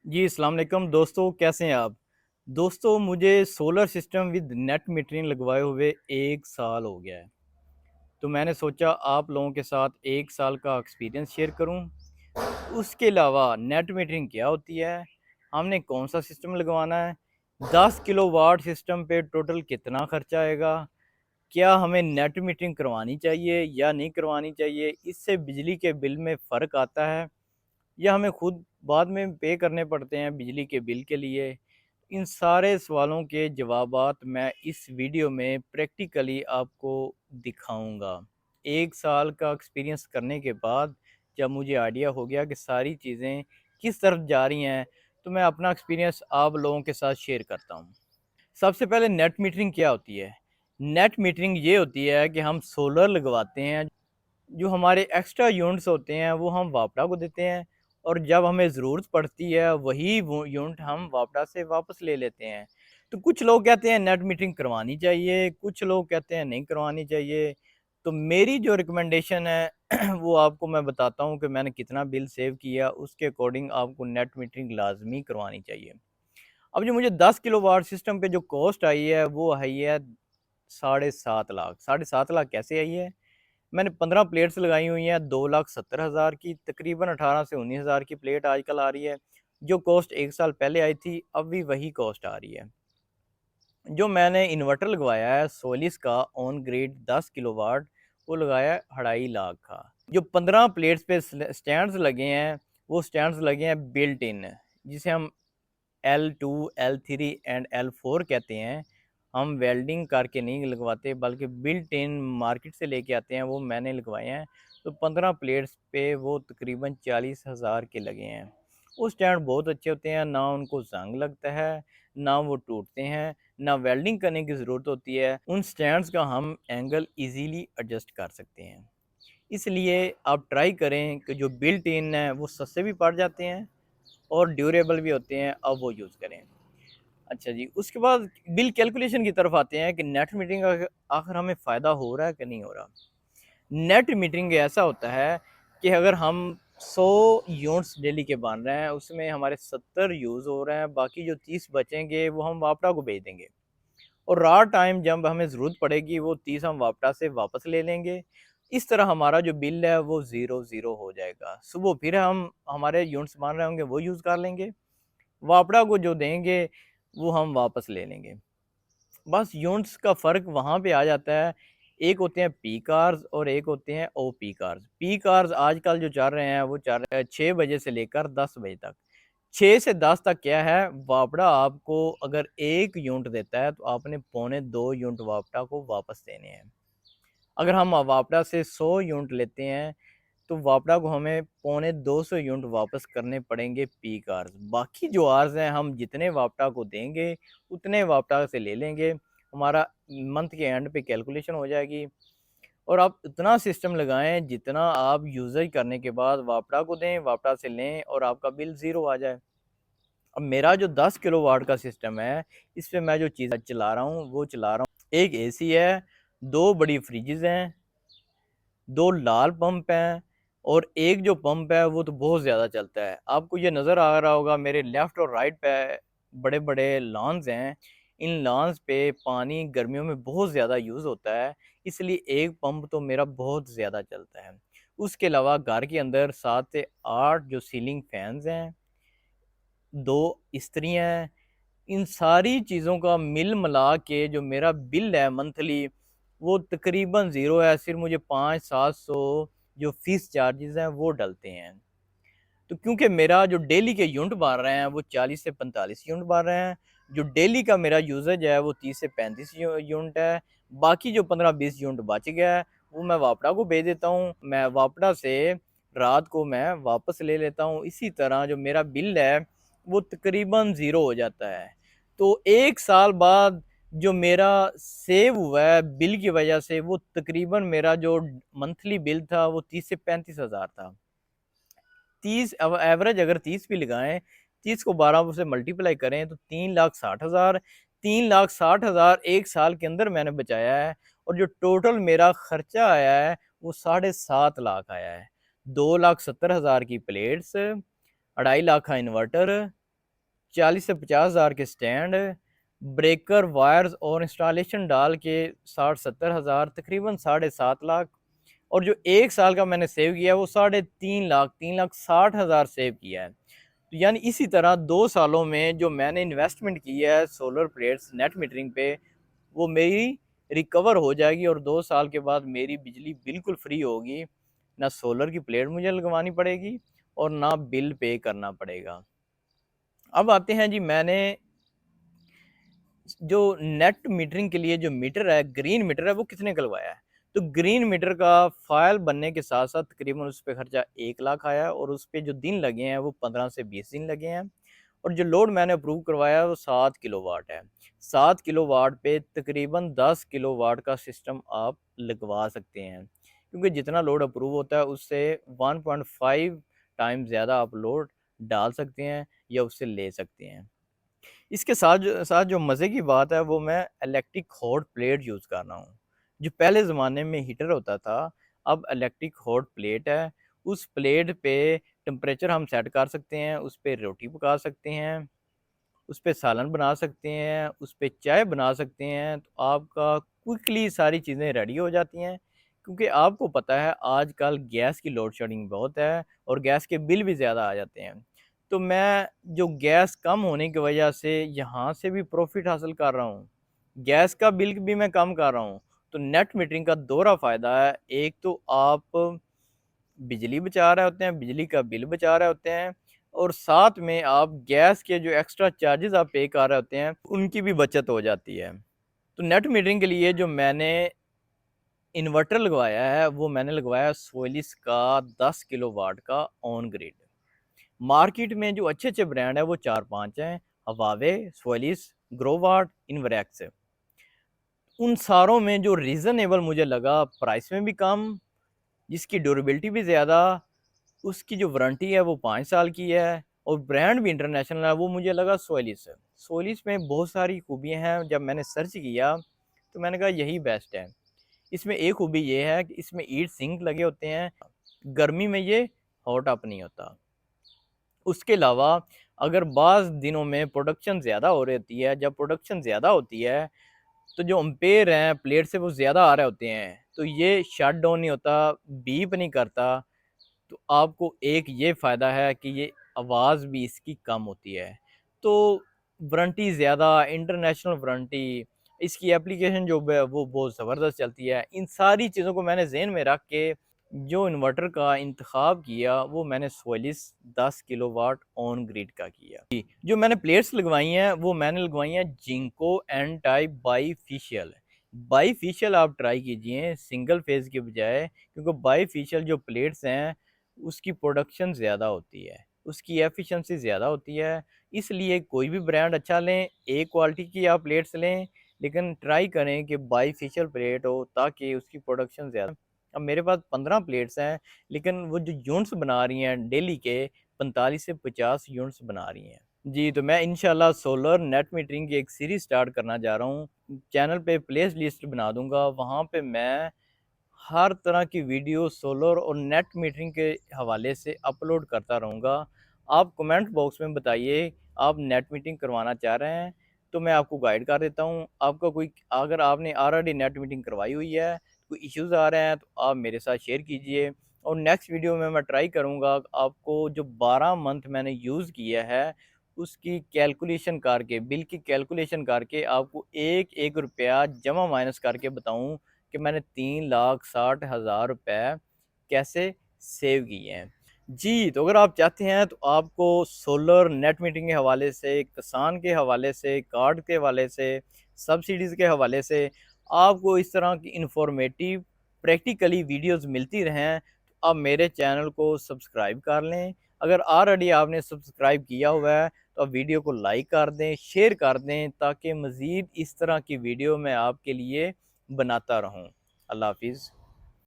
जी, अस्सलाम वालेकुम दोस्तों, कैसे हैं आप? दोस्तों, मुझे solar system with net metering लगवाए हुए 1 साल हो गया है। तो मैंने सोचा आप लोगों के साथ 1 साल का एक्सपीरियंस शेयर करूं। उसके अलावा नेट मीटरिंग क्या होती है, हमने कौन-सा सिस्टम लगवाना है, 10 किलोवाट सिस्टम पे टोटल कितना खर्चा आएगा, क्या हमें नेट मीटरिंग करवानी चाहिए या नहीं करवानी चाहिए, इससे बिजली के बिल में फ़र्क आता है या हमें खुद बाद में पे करने पड़ते हैं बिजली के बिल के लिए। इन सारे सवालों के जवाबात मैं इस वीडियो में प्रैक्टिकली आपको दिखाऊंगा। 1 साल का एक्सपीरियंस करने के बाद जब मुझे आइडिया हो गया कि सारी चीज़ें किस तरफ जा रही हैं, तो मैं अपना एक्सपीरियंस आप लोगों के साथ शेयर करता हूँ। सबसे पहले नेट मीटरिंग क्या होती है? नेट मीटरिंग ये होती है कि हम सोलर लगवाते हैं, जो हमारे एक्स्ट्रा यूनिट्स होते हैं वो हम वापडा को देते हैं और जब हमें ज़रूरत पड़ती है वही वो यूनिट हम वापडा से वापस ले लेते हैं। तो कुछ लोग कहते हैं नेट मीटरिंग करवानी चाहिए, कुछ लोग कहते हैं नहीं करवानी चाहिए। तो मेरी जो रिकमेंडेशन है वो आपको मैं बताता हूँ कि मैंने कितना बिल सेव किया, उसके अकॉर्डिंग आपको नेट मीटरिंग लाज़मी करवानी चाहिए। अब जो मुझे 10 किलोवाट सिस्टम पे जो कॉस्ट आई है वो आई है 7.5 लाख। 7.5 लाख कैसे आई है? मैंने 15 प्लेट्स लगाई हुई हैं 2,70,000 की, तकरीबन 18 से 19,000 की प्लेट आजकल आ रही है। जो कॉस्ट 1 साल पहले आई थी, अब भी वही कॉस्ट आ रही है। जो मैंने इन्वर्टर लगवाया है सोलिस का ऑन ग्रिड 10 किलोवाट, वो लगाया है 2.5 लाख का। जो 15 प्लेट्स पे स्टैंड्स लगे हैं, वो स्टैंड्स लगे हैं बिल्ट इन, जिसे हम L2, L3 एंड L4 कहते हैं। हम वेल्डिंग करके नहीं लगवाते बल्कि बिल्ट इन मार्केट से लेके आते हैं, वो मैंने लगवाए हैं। तो 15 प्लेट्स पे वो तकरीबन 40,000 के लगे हैं। वो स्टैंड बहुत अच्छे होते हैं, ना उनको ज़ंग लगता है, ना वो टूटते हैं, ना वेल्डिंग करने की ज़रूरत होती है। उन स्टैंड्स का हम एंगल ईज़िली एडजस्ट कर सकते हैं। इसलिए आप ट्राई करें कि जो बिल्ट इन है वो सस्ते भी पड़ जाते हैं और ड्यूरेबल भी होते हैं, अब वो यूज़ करें। अच्छा जी, उसके बाद बिल कैलकुलेशन की तरफ आते हैं कि नेट मीटरिंग का आखिर हमें फ़ायदा हो रहा है कि नहीं हो रहा। नेट मीटरिंग ऐसा होता है कि अगर हम 100 यूनिट्स डेली के बन रहे हैं, उसमें हमारे 70 यूज़ हो रहे हैं, बाकी जो 30 बचेंगे वो हम वापडा को भेज देंगे और रात टाइम जब हमें ज़रूरत पड़ेगी वो 30 हम वापडा से वापस ले लेंगे। इस तरह हमारा जो बिल है वो ज़ीरो ज़ीरो हो जाएगा। सुबह फिर हम हमारे यूनिट्स बन रहे होंगे वो यूज़ कर लेंगे, वापडा को जो देंगे वो हम वापस ले लेंगे। बस यूनिट्स का फ़र्क वहाँ पे आ जाता है, एक होते हैं पी कार्स और एक होते हैं ओपी कार्स। पी कार्स आजकल जो चल रहे हैं वो चल रहे हैं 6 बजे से लेकर 10 बजे तक। 6 से 10 तक क्या है, वापडा आपको अगर 1 यूनिट देता है तो आपने पौने 2 यूनिट वापडा को वापस देने हैं। अगर हम वापडा से 100 यूनिट लेते हैं तो वापडा को हमें पौने 200 यूनिट वापस करने पड़ेंगे पी कार्स। बाकी जो आर्स हैं हम जितने वापडा को देंगे उतने वापडा से ले लेंगे। हमारा मंथ के एंड पे कैलकुलेशन हो जाएगी और आप इतना सिस्टम लगाएं जितना आप यूज़ करने के बाद वापडा को दें, वापडा से लें और आपका बिल ज़ीरो आ जाए। अब मेरा जो 10 किलोवाट का सिस्टम है, इस पे मैं जो चीज़ें चला रहा हूँ वो चला रहा हूँ। एक एसी है, 2 बड़ी फ्रिजेज़ हैं, 2 लाल पंप हैं और एक जो पंप है वो तो बहुत ज़्यादा चलता है। आपको ये नज़र आ रहा होगा मेरे लेफ़्ट और राइट पे बड़े-बड़े लॉन्स हैं। इन लॉन्स पे पानी गर्मियों में बहुत ज़्यादा यूज़ होता है, इसलिए एक पंप तो मेरा बहुत ज़्यादा चलता है। उसके अलावा घर के अंदर 7 से 8 जो सीलिंग फैन्स हैं, 2 इस्त्री हैं, इन सारी चीज़ों का मिल मिला के जो मेरा बिल है मंथली, वो तकरीबन ज़ीरो है। सिर्फ़ मुझे 500-700 जो फ़ीस चार्जेज़ हैं वो डलते हैं। तो क्योंकि मेरा जो डेली के यूनिट बन रहे हैं वो 40 से 45 यूनिट बन रहे हैं। जो डेली का मेरा यूसेज है वो 30 से 35 यूनिट है। बाकी जो 15-20 यूनिट बच गया है वो मैं वापडा को भेज देता हूँ। मैं वापडा से रात को मैं वापस ले लेता हूँ। इसी तरह जो मेरा बिल है वो तकरीबन ज़ीरो हो जाता है। तो 1 साल बाद जो मेरा सेव हुआ है बिल की वजह से, वो तकरीबन मेरा जो मंथली बिल था वो 30 से 35,000 था। 30 अब एवरेज अगर 30 भी लगाएँ, 30 को 12 से मल्टीप्लाई करें तो 3,60,000, 3,60,000 1 साल के अंदर मैंने बचाया है और जो टोटल मेरा खर्चा आया है वो 7.5 लाख आया है। 2,70,000 की प्लेट्स, 2.5 लाख का इन्वर्टर, 40 से 50 हज़ार के स्टैंड, ब्रेकर, वायर्स और इंस्टॉलेशन डाल के 60-70 हज़ार, तकरीबन 7.5 लाख। और जो 1 साल का मैंने सेव किया है वो 3.5 लाख, 3,60,000 सेव किया है। तो यानी इसी तरह 2 सालों में जो मैंने इन्वेस्टमेंट की है सोलर प्लेट्स नेट मीटरिंग पे, वो मेरी रिकवर हो जाएगी और 2 साल के बाद मेरी बिजली बिल्कुल फ्री होगी। ना सोलर की प्लेट मुझे लगवानी पड़ेगी और ना बिल पे करना पड़ेगा। अब आते हैं जी, मैंने जो नेट मीटरिंग के लिए जो मीटर है, ग्रीन मीटर है, वो कितने का लगवाया है। तो ग्रीन मीटर का फाइल बनने के साथ साथ तकरीबन उस पर खर्चा 1 लाख आया और उस पर जो दिन लगे हैं वो 15 से 20 दिन लगे हैं। और जो लोड मैंने अप्रूव करवाया है वो 7 किलोवाट है। 7 किलोवाट पे तकरीबन 10 किलोवाट का सिस्टम आप लगवा सकते हैं, क्योंकि जितना लोड अप्रूव होता है उससे 1.5 टाइम ज़्यादा आप लोड डाल सकते हैं या उससे ले सकते हैं। इसके साथ जो मज़े की बात है वो मैं इलेक्ट्रिक हॉट प्लेट यूज़ कर रहा हूँ। जो पहले ज़माने में हीटर होता था, अब इलेक्ट्रिक हॉट प्लेट है। उस प्लेट पे टेम्परेचर हम सेट कर सकते हैं, उस पे रोटी पका सकते हैं, उस पे सालन बना सकते हैं, उस पे चाय बना सकते हैं। तो आपका क्विकली सारी चीज़ें रेडी हो जाती हैं, क्योंकि आपको पता है आजकल गैस की लोड शेडिंग बहुत है और गैस के बिल भी ज़्यादा आ जाते हैं। तो मैं जो गैस कम होने की वजह से यहाँ से भी प्रॉफ़िट हासिल कर रहा हूँ, गैस का बिल भी मैं कम कर रहा हूँ। तो नेट मीटरिंग का दोहरा फ़ायदा है, एक तो आप बिजली बचा रहे होते हैं, बिजली का बिल बचा रहे होते हैं और साथ में आप गैस के जो एक्स्ट्रा चार्जेस आप पे कर रहे होते हैं, उनकी भी बचत हो जाती है। तो नेट मीटरिंग के लिए जो मैंने इन्वर्टर लगवाया है, वो मैंने लगवाया सोइलिस का 10 किलोवाट का ऑन ग्रिड। मार्केट में जो अच्छे-अच्छे ब्रांड हैं, वो 4-5 हैं, हवावे, सोइलिस, ग्रोवाट, इन्वरेक्स। उन सारों में जो रीज़नेबल मुझे लगा, प्राइस में भी कम, जिसकी ड्यूरेबिलिटी भी ज़्यादा, उसकी जो वारंटी है वो 5 साल की है और ब्रांड भी इंटरनेशनल है, वो मुझे लगा सोइलिस है। सोइलिस में बहुत सारी खूबियाँ हैं, जब मैंने सर्च किया तो मैंने कहा यही बेस्ट है। इसमें एक खूबी ये है कि इसमें हीट सिंक लगे होते हैं, गर्मी में ये हॉट अप नहीं होता। उसके अलावा अगर बाज़ दिनों में प्रोडक्शन ज़्यादा हो रही होती है, जब प्रोडक्शन ज़्यादा होती है तो जो एम्पेयर हैं प्लेट से वो ज़्यादा आ रहे होते हैं, तो ये शट डाउन नहीं होता, बीप नहीं करता। तो आपको एक ये फ़ायदा है कि ये आवाज़ भी इसकी कम होती है। तो वारंटी ज़्यादा, इंटरनेशनल वारंटी, इसकी एप्लीकेशन जो है वो बहुत ज़बरदस्त चलती है। इन सारी चीज़ों को मैंने ज़हन में रख के जो इन्वर्टर का इंतख़ाब किया, वो मैंने सोइलिस 10 किलोवाट ऑन ग्रिड का किया। जी, जो मैंने प्लेट्स लगवाई हैं, वो मैंने लगवाई हैं Jinko N type bifacial. Bifacial आप ट्राई कीजिए सिंगल फेज़ के बजाय, क्योंकि बाईफिशियल जो प्लेट्स हैं उसकी प्रोडक्शन ज़्यादा होती है, उसकी एफिशिएंसी ज़्यादा होती है। इसलिए कोई भी ब्रांड अच्छा लें, एक क्वालिटी की आप प्लेट्स लें, लेकिन ट्राई करें कि बाईफिशियल प्लेट हो ताकि उसकी प्रोडक्शन ज़्यादा। अब मेरे पास 15 प्लेट्स हैं, लेकिन वो जो यूनिट्स बना रही हैं डेली के 45 से 50 यूनिट्स बना रही हैं। जी, तो मैं इंशाल्लाह सोलर नेट मीटरिंग की एक सीरीज़ स्टार्ट करना जा रहा हूँ। चैनल पे प्ले लिस्ट बना दूँगा, वहाँ पे मैं हर तरह की वीडियो सोलर और नेट मीटरिंग के हवाले से अपलोड करता रहूँगा। आप कमेंट बॉक्स में बताइए आप नेट मीटिंग करवाना चाह रहे हैं, तो मैं आपको गाइड कर देता हूँ। आपका कोई अगर आपने ऑलरेडी नेट मीटिंग करवाई हुई है, कोई इश्यूज़ आ रहे हैं तो आप मेरे साथ शेयर कीजिए और नेक्स्ट वीडियो में मैं ट्राई करूँगा आपको जो 12 मंथ मैंने यूज़ किया है, उसकी कैलकुलेशन करके, बिल की कैलकुलेशन करके आपको एक-एक रुपया जमा माइनस करके बताऊँ कि मैंने 3,60,000 रुपए कैसे सेव किए हैं। जी, तो अगर आप चाहते हैं तो आपको सोलर नेट मीटिंग के हवाले से, किसान के हवाले से, कार्ड के हवाले से, सब्सिडीज़ के हवाले से आपको इस तरह की इन्फॉर्मेटिव प्रैक्टिकली वीडियोज़ मिलती रहें, तो आप मेरे चैनल को सब्सक्राइब कर लें। अगर ऑलरेडी आपने सब्सक्राइब किया हुआ है तो आप वीडियो को लाइक कर दें, शेयर कर दें, ताकि मज़ीद इस तरह की वीडियो मैं आपके लिए बनाता रहूँ। अल्लाह हाफ़िज़।